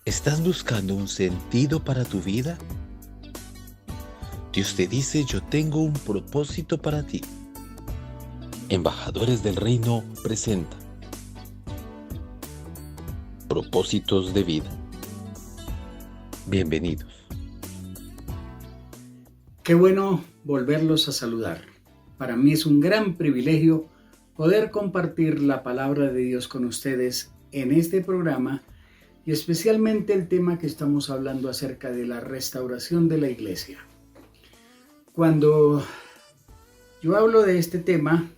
¿Estás buscando un sentido para tu vida? Dios te dice, yo tengo un propósito para ti. Embajadores del Reino presenta Propósitos de Vida. Bienvenidos. Qué bueno volverlos a saludar. Para mí es un gran privilegio poder compartir la palabra de Dios con ustedes en este programa y especialmente el tema que estamos hablando acerca de la restauración de la iglesia. Cuando yo hablo de este tema,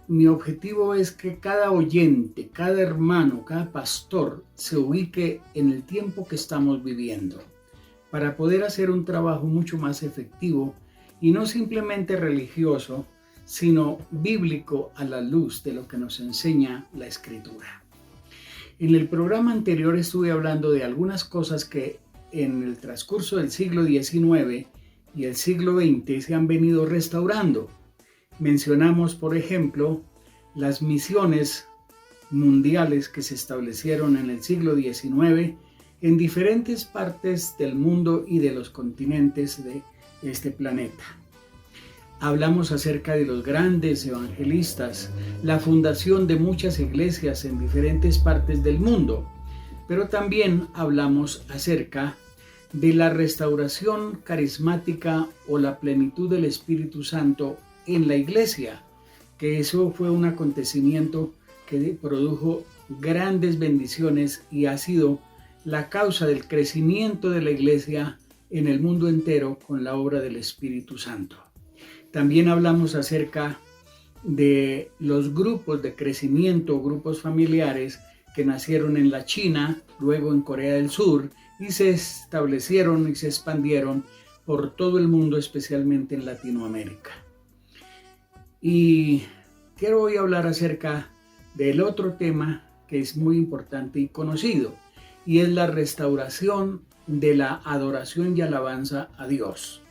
mi objetivo es que cada oyente, cada hermano, cada pastor se ubique en el tiempo que estamos viviendo para poder hacer un trabajo mucho más efectivo y no simplemente religioso, sino bíblico a la luz de lo que nos enseña la Escritura. En el programa anterior estuve hablando de algunas cosas que en el transcurso del siglo XIX y el siglo XX se han venido restaurando. Mencionamos, por ejemplo, las misiones mundiales que se establecieron en el siglo XIX en diferentes partes del mundo y de los continentes de este planeta. Hablamos acerca de los grandes evangelistas, la fundación de muchas iglesias en diferentes partes del mundo, pero también hablamos acerca de la restauración carismática o la plenitud del Espíritu Santo en la iglesia, que eso fue un acontecimiento que produjo grandes bendiciones y ha sido la causa del crecimiento de la iglesia en el mundo entero con la obra del Espíritu Santo. También hablamos acerca de los grupos de crecimiento, grupos familiares que nacieron en la China, luego en Corea del Sur y se establecieron y se expandieron por todo el mundo, especialmente en Latinoamérica. Y quiero hoy hablar acerca del otro tema que es muy importante y conocido, y es la restauración de la adoración y alabanza a Dios.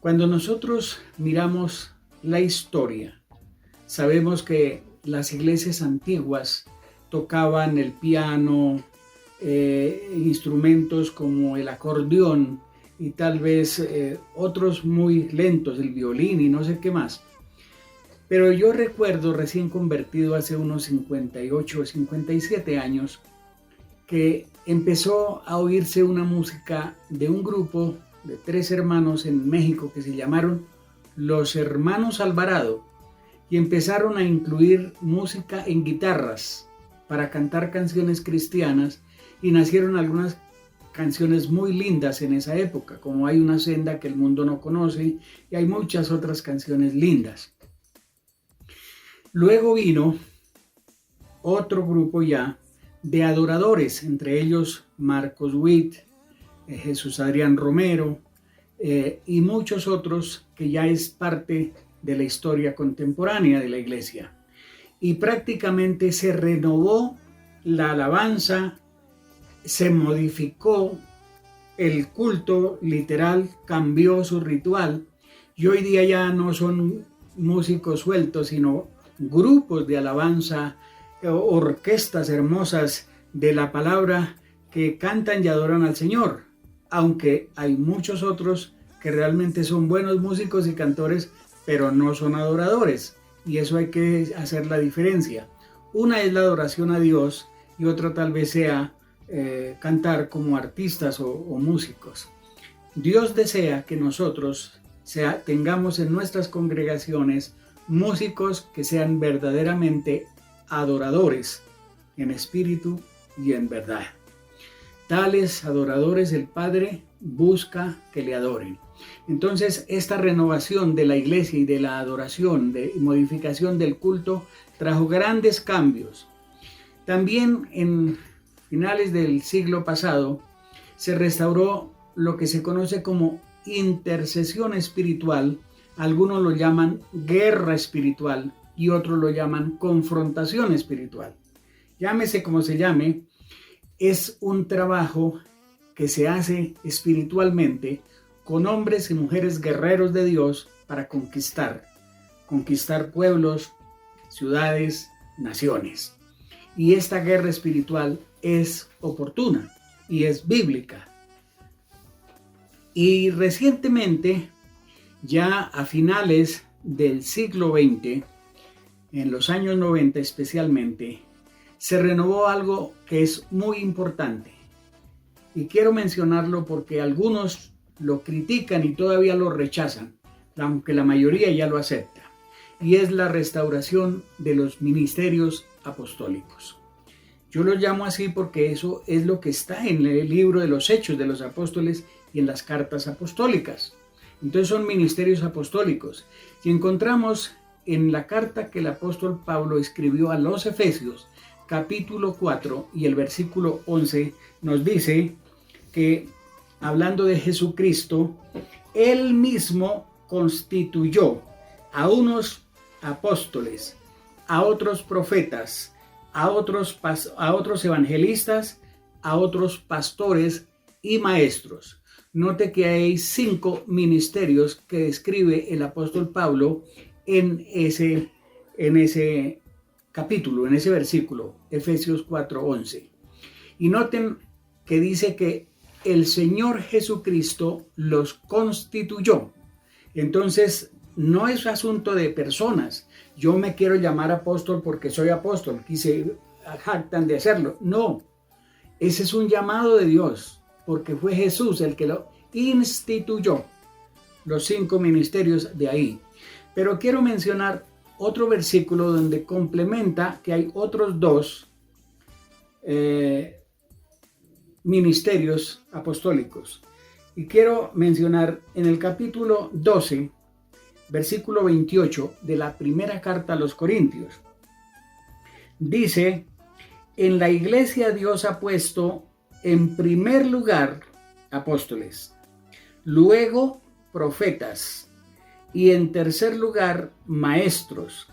Cuando nosotros miramos la historia, sabemos que las iglesias antiguas tocaban el piano, instrumentos como el acordeón y tal vez otros muy lentos, el violín y no sé qué más. Pero yo recuerdo, recién convertido hace unos 58 o 57 años, que empezó a oírse una música de un grupo de 3 hermanos en México que se llamaron Los Hermanos Alvarado y empezaron a incluir música en guitarras para cantar canciones cristianas y nacieron algunas canciones muy lindas en esa época, como Hay una senda que el mundo no conoce y hay muchas otras canciones lindas. Luego vino otro grupo ya de adoradores, entre ellos Marcos Witt, Jesús Adrián Romero y muchos otros que ya es parte de la historia contemporánea de la iglesia. Y prácticamente se renovó la alabanza, se modificó el culto literal, cambió su ritual y hoy día ya no son músicos sueltos, sino grupos de alabanza, orquestas hermosas de la palabra que cantan y adoran al Señor, aunque hay muchos otros que realmente son buenos músicos y cantores, pero no son adoradores, y eso hay que hacer la diferencia. Una es la adoración a Dios y otra tal vez sea cantar como artistas o músicos. Dios desea que nosotros tengamos en nuestras congregaciones músicos que sean verdaderamente adoradores en espíritu y en verdad. Tales adoradores el Padre busca que le adoren. Entonces, esta renovación de la iglesia y de la adoración, de modificación del culto, trajo grandes cambios. También en finales del siglo pasado se restauró lo que se conoce como intercesión espiritual. Algunos lo llaman guerra espiritual y otros lo llaman confrontación espiritual. Llámese como se llame, es un trabajo que se hace espiritualmente con hombres y mujeres guerreros de Dios para conquistar pueblos, ciudades, naciones. y esta guerra espiritual es oportuna y es bíblica. Y recientemente, ya a finales del siglo XX, en los años 90 especialmente, se renovó algo que es muy importante. Y quiero mencionarlo porque algunos lo critican y todavía lo rechazan, aunque la mayoría ya lo acepta. Y es la restauración de los ministerios apostólicos. Yo lo llamo así porque eso es lo que está en el libro de los Hechos de los Apóstoles y en las cartas apostólicas. Entonces son ministerios apostólicos. Si encontramos en la carta que el apóstol Pablo escribió a los Efesios, capítulo 4 y el versículo 11, nos dice que, hablando de Jesucristo, Él mismo constituyó a unos apóstoles, a otros profetas, a otros evangelistas, a otros pastores y maestros. Note que hay 5 ministerios que describe el apóstol Pablo en ese capítulo, en ese versículo, Efesios 4:11. Y noten que dice que el Señor Jesucristo los constituyó. Entonces, no es asunto de personas. Yo me quiero llamar apóstol porque soy apóstol, quise jactan de hacerlo. No, ese es un llamado de Dios, porque fue Jesús el que lo instituyó, los 5 ministerios de ahí. Pero quiero mencionar otro versículo donde complementa que hay otros 2 ministerios apostólicos. Y quiero mencionar en el capítulo 12, versículo 28 de la primera carta a los Corintios. Dice: en la iglesia Dios ha puesto en primer lugar apóstoles, luego profetas y en tercer lugar maestros,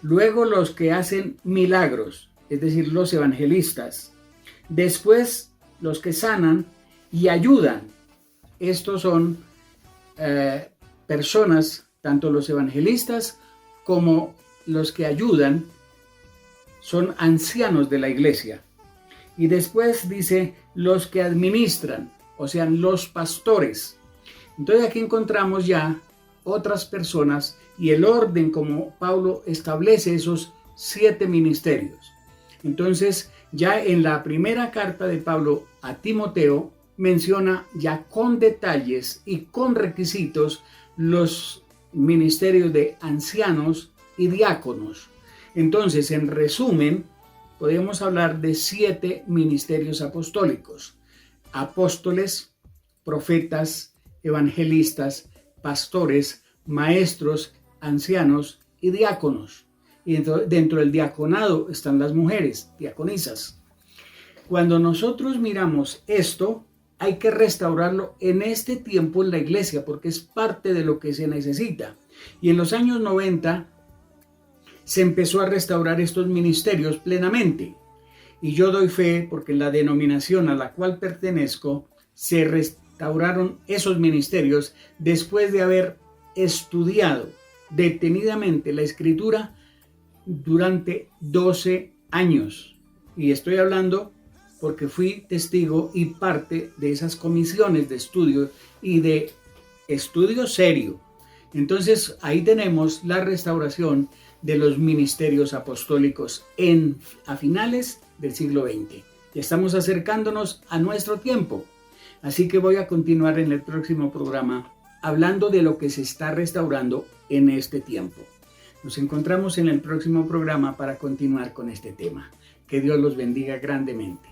luego los que hacen milagros, es decir, los evangelistas, después los que sanan y ayudan. Estos son personas, tanto los evangelistas como los que ayudan, son ancianos de la iglesia. Y después dice los que administran, o sea, los pastores. Entonces aquí encontramos ya otras personas y el orden como Pablo establece esos 7 ministerios. Entonces ya en la primera carta de Pablo a Timoteo menciona ya con detalles y con requisitos los ministerios de ancianos y diáconos. Entonces, en resumen, podemos hablar de 7 ministerios apostólicos: apóstoles, profetas, evangelistas, pastores, maestros, ancianos y diáconos. Y dentro del diaconado están las mujeres, diaconisas. Cuando nosotros miramos esto, hay que restaurarlo en este tiempo en la iglesia, porque es parte de lo que se necesita. Y en los años 90 se empezó a restaurar estos ministerios plenamente. Y yo doy fe porque en la denominación a la cual pertenezco se restauraron esos ministerios después de haber estudiado detenidamente la Escritura durante 12 años. Y estoy hablando porque fui testigo y parte de esas comisiones de estudio y de estudio serio. Entonces ahí tenemos la restauración de los ministerios apostólicos a finales del siglo XX. Ya estamos acercándonos a nuestro tiempo. Así que voy a continuar en el próximo programa hablando de lo que se está restaurando en este tiempo. Nos encontramos en el próximo programa para continuar con este tema. Que Dios los bendiga grandemente.